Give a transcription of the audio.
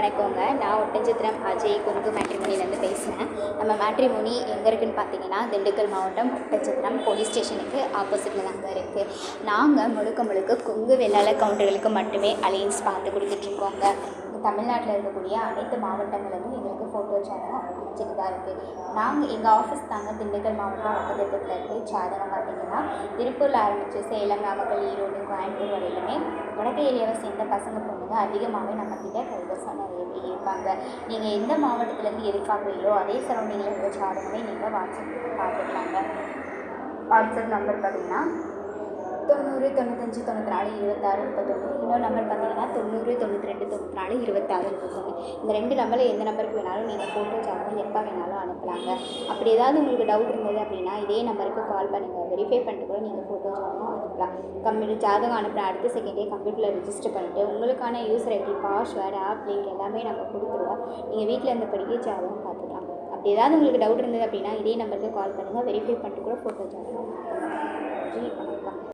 வணக்கங்க. நான் ஒட்டன்சத்திரம் அஜய் கொங்கு மேட்ரிமோனிலேருந்து பேசுகிறேன். நம்ம மேட்ரிமோனி எங்கே இருக்குதுன்னு பார்த்தீங்கன்னா, திண்டுக்கல் மாவட்டம் ஒட்டன்சத்திரம் போலீஸ் ஸ்டேஷனுக்கு ஆப்போசிட்டில் தாங்க இருக்குது. நாங்கள் முழுக்க கொங்கு வெள்ளாளர் கவுண்டர்களுக்கு மட்டுமே அலையன்ஸ் பார்த்து கொடுத்துட்ருக்கோங்க. தமிழ்நாட்டில் இருக்கக்கூடிய அனைத்து மாவட்டங்களிலும் எங்களுக்கு ஃபோட்டோ ஜாதகம் அமைச்சிட்டு தான் இருக்குது. எங்கள் ஆஃபீஸ் தாங்க திண்டுக்கல் மாவட்டம் ஒட்டன்சத்திரத்தில் இருக்குது. ஜாதகம் பார்த்தீங்கன்னா திருப்பூரில் ஆரம்பித்து சேலம், நாமக்கல், ஈரோடு, கோயம்புத்தூர் வரையிலுமே வடக்கு ஏரியாவை சேர்ந்த பசங்க பொண்ணுங்க அதிகமாகவே நம்மக்கிட்ட கைவசம் நிறைய பேர் இருக்காங்க. நீங்கள் எந்த மாவட்டத்துலேருந்து எதிர்பார்க்குறீங்களோ அதே சரௌண்டிங்கில் இருக்க ஜாதகமே நீங்கள் வாட்ஸ்அப் பார்த்துக்கலாங்க. வாட்ஸ்அப் நம்பர் பார்த்தீங்கன்னா 90 95 94 26 31. இன்னொரு நம்பர் பார்த்தீங்கன்னா 90 92 94 26 31. இந்த 2 நம்பரில் எந்த நம்பருக்கு வேணாலும் நீங்கள் ஃபோட்டோ ஜாதகம் எப்போ வேணாலும் அனுப்பலாங்க. அப்படி ஏதாவது உங்களுக்கு டவுட் இருந்தது அப்படின்னா இதே நம்பருக்கு கால் பண்ணுங்கள். வெரிஃபை பண்ணிட்டு கூட நீங்கள் ஃபோட்டோ ஜாதகம் அனுப்பலாம். ஜாதகம் அனுப்புகிற அடுத்த செகண்டே கம்ப்யூட்டரில் ரிஜிஸ்டர் பண்ணிவிட்டு உங்களுக்கான user ID, password, app link எல்லாமே நம்ம கொடுத்துருவோம். நீங்கள் வீட்டில் இருந்தபடியே ஜாதகம் பார்த்துக்கலாம். அப்படி ஏதாவது உங்களுக்கு டவுட் இருந்தது அப்படின்னா இதே நம்பருக்கு கால் பண்ணுங்கள். வெரிஃபை பண்ணிட்டு கூட ஃபோட்டோ ஜாதகம் அனுப்பலாம். நன்றி, வணக்கம்.